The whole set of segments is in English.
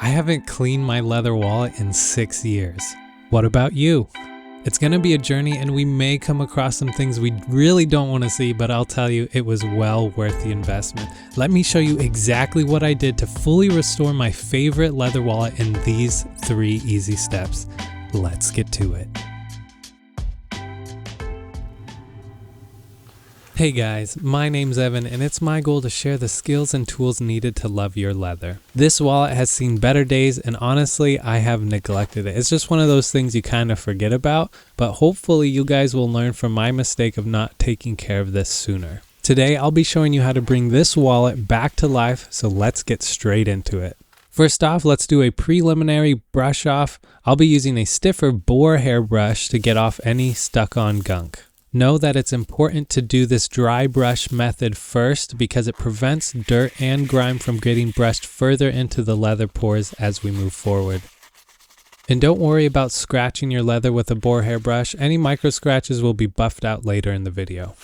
I haven't cleaned my leather wallet in 6 years. What about you? It's gonna be a journey and we may come across some things we really don't want to see, but I'll tell you, it was well worth the investment. Let me show you exactly what I did to fully restore my favorite leather wallet in these 3 easy steps. Let's get to it. Hey guys, my name's Evan and it's my goal to share the skills and tools needed to love your leather. This wallet has seen better days and honestly, I have neglected it. It's just one of those things you kind of forget about, but hopefully you guys will learn from my mistake of not taking care of this sooner. Today, I'll be showing you how to bring this wallet back to life, so let's get straight into it. First off, let's do a preliminary brush off. I'll be using a stiffer boar hair brush to get off any stuck on gunk. Know that it's important to do this dry brush method first because it prevents dirt and grime from getting brushed further into the leather pores as we move forward. And don't worry about scratching your leather with a boar hair brush. Any micro scratches will be buffed out later in the video.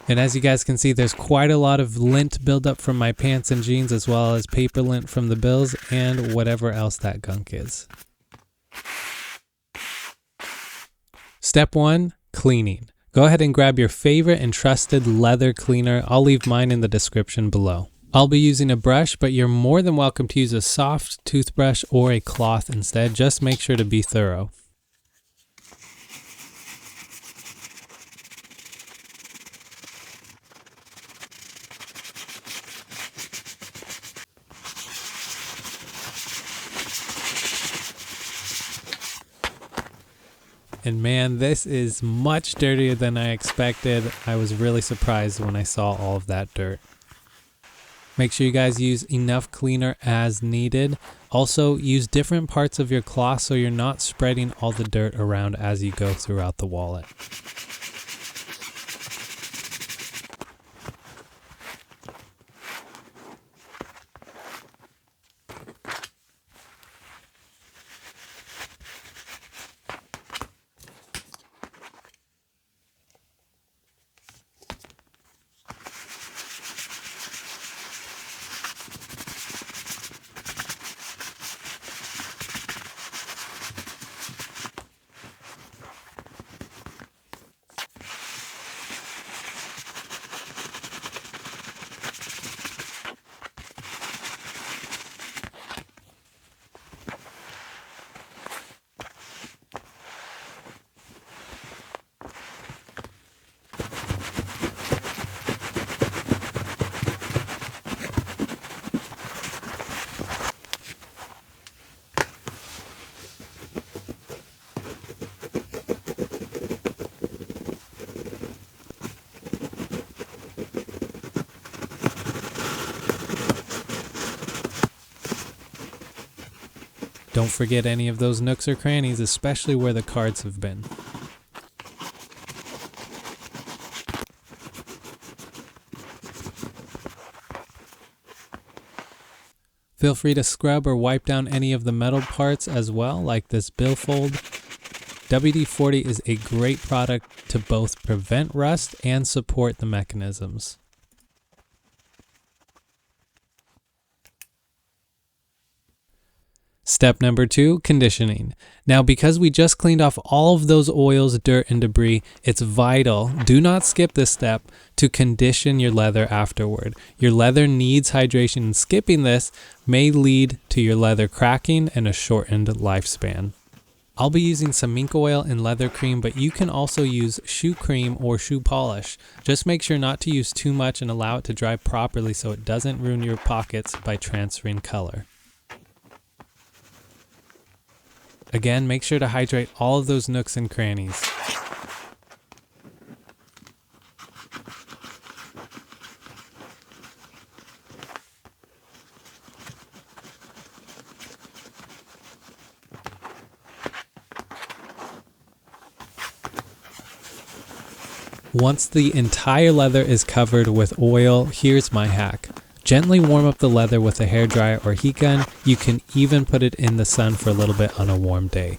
And as you guys can see, there's quite a lot of lint buildup from my pants and jeans, as well as paper lint from the bills and whatever else that gunk is. Step 1, cleaning. Go ahead and grab your favorite and trusted leather cleaner. I'll leave mine in the description below. I'll be using a brush, but you're more than welcome to use a soft toothbrush or a cloth instead. Just make sure to be thorough. And man, this is much dirtier than I expected. I was really surprised when I saw all of that dirt. Make sure you guys use enough cleaner as needed. Also, use different parts of your cloth so you're not spreading all the dirt around as you go throughout the wallet. Don't forget any of those nooks or crannies, especially where the cards have been. Feel free to scrub or wipe down any of the metal parts as well, like this Bifold. WD-40 is a great product to both prevent rust and support the mechanisms. Step number 2, conditioning. Now, because we just cleaned off all of those oils, dirt, and debris, it's vital, do not skip this step, to condition your leather afterward. Your leather needs hydration, and skipping this may lead to your leather cracking and a shortened lifespan. I'll be using some mink oil and leather cream, but you can also use shoe cream or shoe polish. Just make sure not to use too much and allow it to dry properly so it doesn't ruin your pockets by transferring color. Again, make sure to hydrate all of those nooks and crannies. Once the entire leather is covered with oil, here's my hack. Gently warm up the leather with a hairdryer or heat gun. You can even put it in the sun for a little bit on a warm day.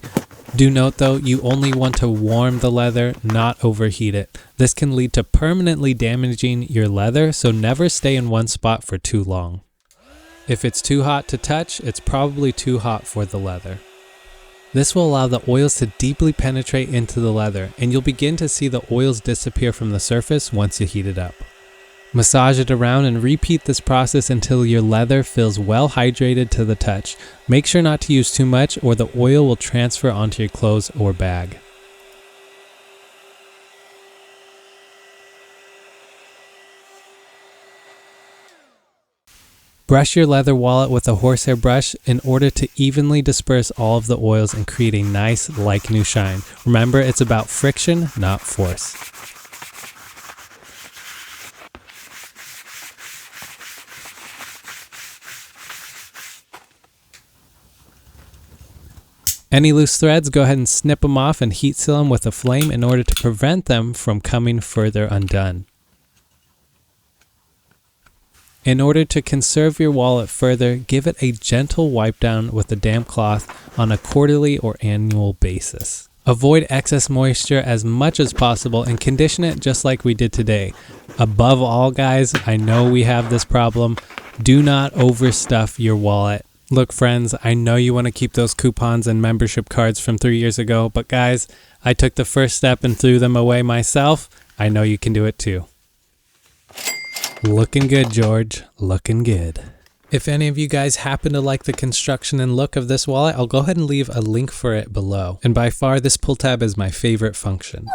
Do note though, you only want to warm the leather, not overheat it. This can lead to permanently damaging your leather, so never stay in one spot for too long. If it's too hot to touch, it's probably too hot for the leather. This will allow the oils to deeply penetrate into the leather, and you'll begin to see the oils disappear from the surface once you heat it up. Massage it around and repeat this process until your leather feels well hydrated to the touch. Make sure not to use too much or the oil will transfer onto your clothes or bag. Brush your leather wallet with a horsehair brush in order to evenly disperse all of the oils and create a nice, like new shine. Remember, it's about friction, not force. Any loose threads, go ahead and snip them off and heat seal them with a flame in order to prevent them from coming further undone. In order to conserve your wallet further, give it a gentle wipe down with a damp cloth on a quarterly or annual basis. Avoid excess moisture as much as possible and condition it just like we did today. Above all, guys, I know we have this problem. Do not overstuff your wallet. Look, friends, I know you want to keep those coupons and membership cards from 3 years ago, but guys, I took the first step and threw them away myself. I know you can do it too. Looking good, George. Looking good. If any of you guys happen to like the construction and look of this wallet, I'll go ahead and leave a link for it below. And by far, this pull tab is my favorite function.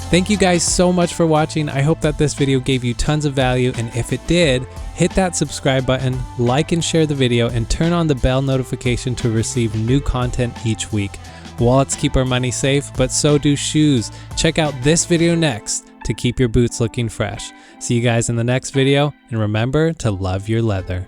Thank you guys so much for watching. I hope that this video gave you tons of value, and if it did, hit that subscribe button, like and share the video, and turn on the bell notification to receive new content each week. Wallets keep our money safe, but so do shoes. Check out this video next to keep your boots looking fresh. See you guys in the next video, and remember to love your leather.